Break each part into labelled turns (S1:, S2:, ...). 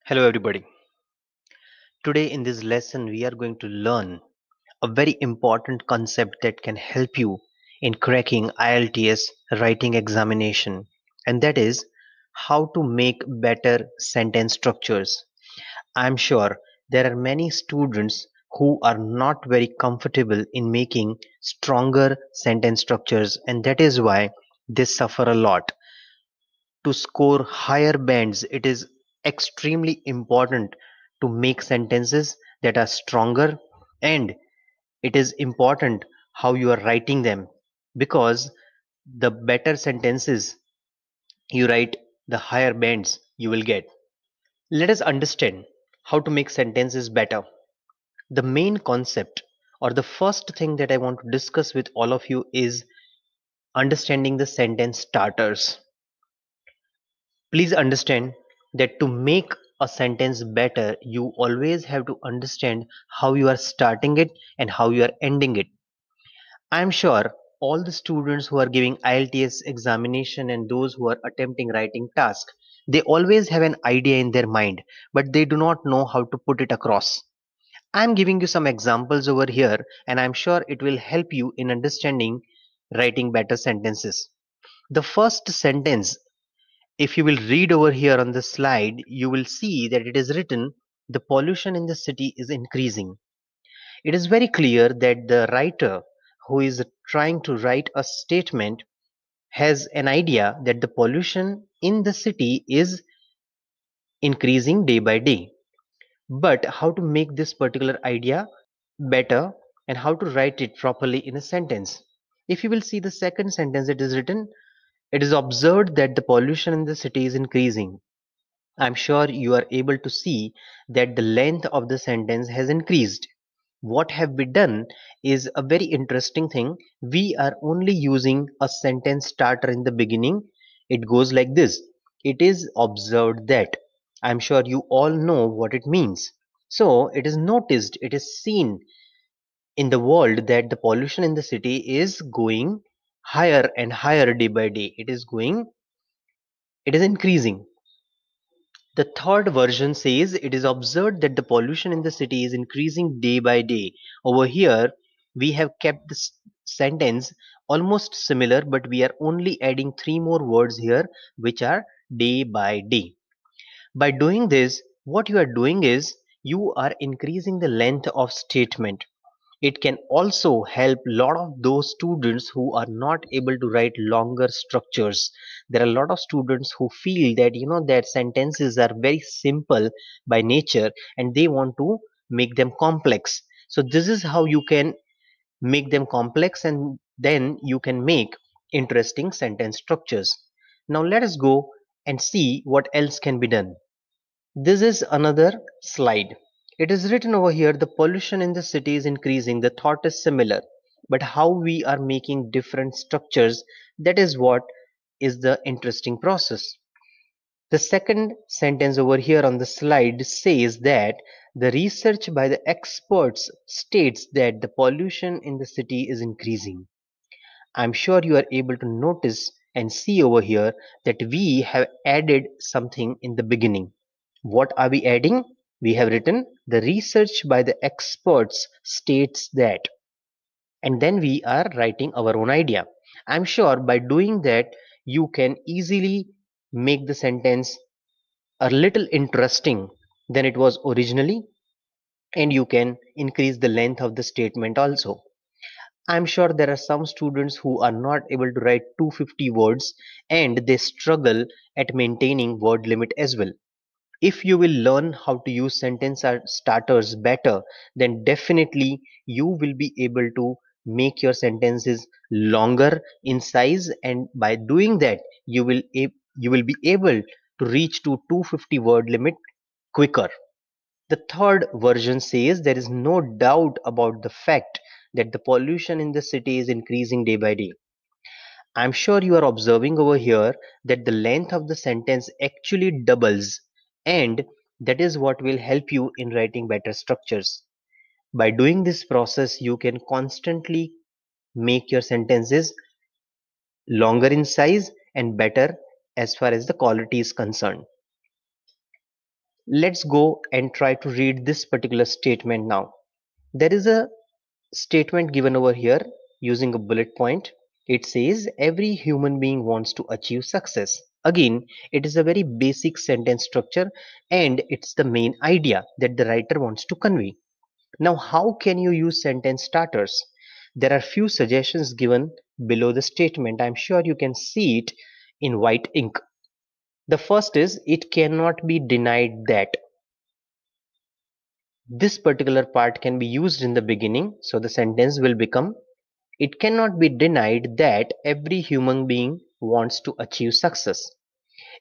S1: Hello, everybody. Today, in this lesson, we are going to learn a very important concept that can help you in cracking IELTS writing examination, and that is how to make better sentence structures. I'm sure there are many students who are not very comfortable in making stronger sentence structures, and that is why they suffer a lot. To score higher bands, it is extremely important to make sentences that are stronger, and it is important how you are writing them, because the better sentences you write, the higher bands you will get. Let us understand how to make sentences better. The main concept, or the first thing that I want to discuss with all of you, is understanding the sentence starters. Please understand that to make a sentence better, you always have to understand how you are starting it and how you are ending it. I am sure all the students who are giving IELTS examination and those who are attempting writing task, they always have an idea in their mind, but they do not know how to put it across. I am giving you some examples over here, and I am sure it will help you in understanding writing better sentences. The first sentence, if you will read over here on the slide, you will see that it is written, the pollution in the city is increasing. It is very clear that the writer who is trying to write a statement has an idea that the pollution in the city is increasing day by day. But how to make this particular idea better and how to write it properly in a sentence? If you will see the second sentence, it is written, it is observed that the pollution in the city is increasing. I'm sure you are able to see that the length of the sentence has increased. What have we done is a very interesting thing. We are only using a sentence starter in the beginning. It goes like this. It is observed that. I'm sure you all know what it means. So it is noticed, it is seen in the world that the pollution in the city is going higher and higher day by day. It is increasing. The third version says it is observed that the pollution in the city is increasing day by day. Over here, we have kept this sentence almost similar, but we are only adding three more words here, which are day by day. By doing this, what you are doing is you are increasing the length of statement. It can also help a lot of those students who are not able to write longer structures. There are a lot of students who feel that that sentences are very simple by nature and they want to make them complex. So this is how you can make them complex, and then you can make interesting sentence structures. Now let us go and see what else can be done. This is another slide. It is written over here, the pollution in the city is increasing. The thought is similar, but how we are making different structures, that is what is the interesting process. The second sentence over here on the slide says that the research by the experts states that the pollution in the city is increasing. I'm sure you are able to notice and see over here that we have added something in the beginning. What are we adding? We have written the research by the experts states that, and then we are writing our own idea. I'm sure by doing that, you can easily make the sentence a little interesting than it was originally, and you can increase the length of the statement also. I'm sure there are some students who are not able to write 250 words and they struggle at maintaining word limit as well. If you will learn how to use sentence starters better, then definitely you will be able to make your sentences longer in size, and by doing that you will be able to reach to 250 word limit quicker. The third version says there is no doubt about the fact that the pollution in the city is increasing day by day. I'm sure you are observing over here that the length of the sentence actually doubles, and that is what will help you in writing better structures. By doing this process, you can constantly make your sentences longer in size and better as far as the quality is concerned. Let's go and try to read this particular statement now. There is a statement given over here using a bullet point. It says every human being wants to achieve success. Again, it is a very basic sentence structure and it's the main idea that the writer wants to convey. Now, how can you use sentence starters? There are few suggestions given below the statement. I'm sure you can see it in white ink. The first is it cannot be denied that. This particular part can be used in the beginning, so the sentence will become it cannot be denied that every human being wants to achieve success.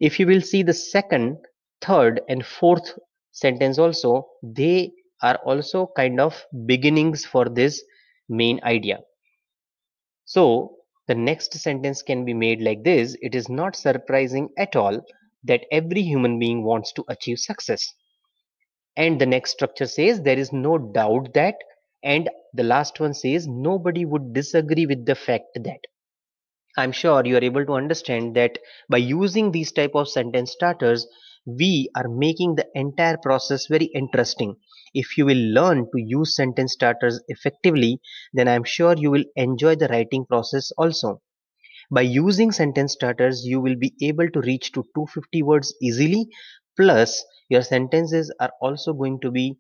S1: If you will see the second, third, and fourth sentence also, they are also kind of beginnings for this main idea. So the next sentence can be made like this: it is not surprising at all that every human being wants to achieve success. And the next structure says there is no doubt that, and the last one says nobody would disagree with the fact that. I'm sure you are able to understand that by using these type of sentence starters, we are making the entire process very interesting. If you will learn to use sentence starters effectively, then I'm sure you will enjoy the writing process also. By using sentence starters, you will be able to reach to 250 words easily, plus your sentences are also going to be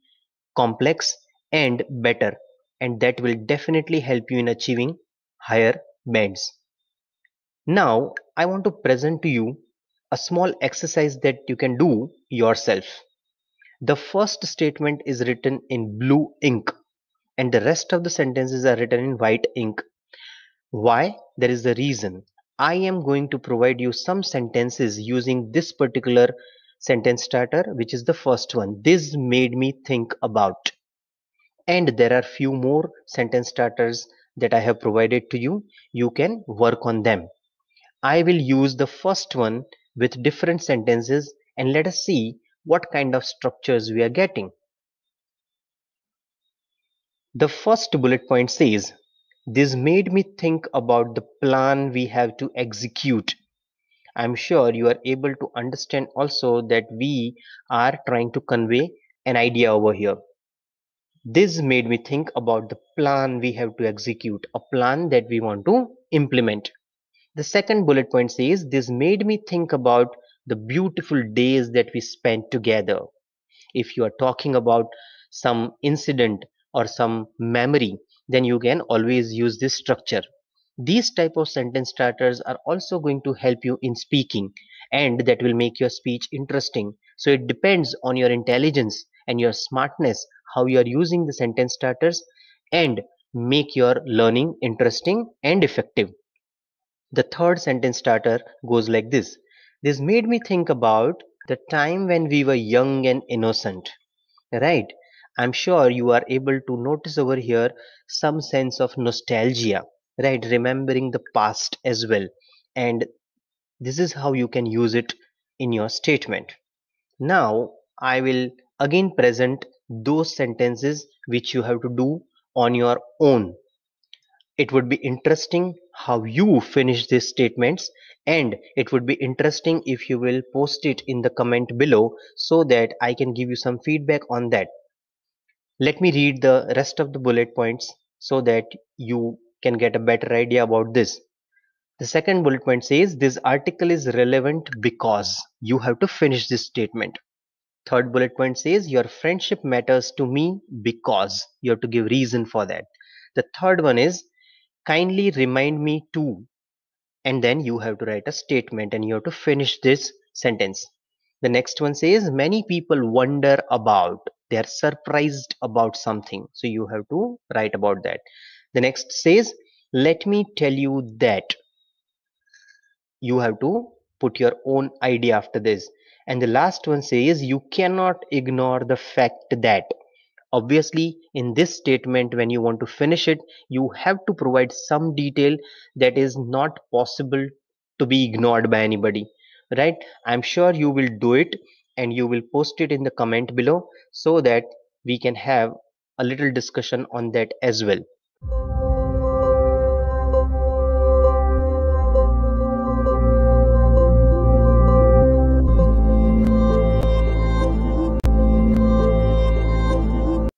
S1: complex and better, and that will definitely help you in achieving higher bands. Now, I want to present to you a small exercise that you can do yourself. The first statement is written in blue ink and the rest of the sentences are written in white ink. Why? There is a reason. I am going to provide you some sentences using this particular sentence starter, which is the first one. This made me think about. And there are few more sentence starters that I have provided to you. You can work on them. I will use the first one with different sentences and let us see what kind of structures we are getting. The first bullet point says, this made me think about the plan we have to execute. I'm sure you are able to understand also that we are trying to convey an idea over here. This made me think about the plan we have to execute, a plan that we want to implement. The second bullet point says, this made me think about the beautiful days that we spent together. If you are talking about some incident or some memory, then you can always use this structure. These type of sentence starters are also going to help you in speaking, and that will make your speech interesting. So it depends on your intelligence and your smartness how you are using the sentence starters and make your learning interesting and effective. The third sentence starter goes like this. This made me think about the time when we were young and innocent. Right? I'm sure you are able to notice over here some sense of nostalgia, right? Remembering the past as well. And this is how you can use it in your statement. Now, I will again present those sentences which you have to do on your own. It would be interesting how you finish these statements, and it would be interesting if you will post it in the comment below so that I can give you some feedback on that. Let me read the rest of the bullet points so that you can get a better idea about this. The second bullet point says this article is relevant because you have to finish this statement. Third bullet point says your friendship matters to me because you have to give reason for that. The third one is kindly remind me to, and then you have to write a statement and you have to finish this sentence. The next one says many people wonder about, they are surprised about something, so you have to write about that. The next says let me tell you that, you have to put your own idea after this. And the last one says you cannot ignore the fact that. Obviously, in this statement, when you want to finish it, you have to provide some detail that is not possible to be ignored by anybody, right? I'm sure you will do it and you will post it in the comment below so that we can have a little discussion on that as well.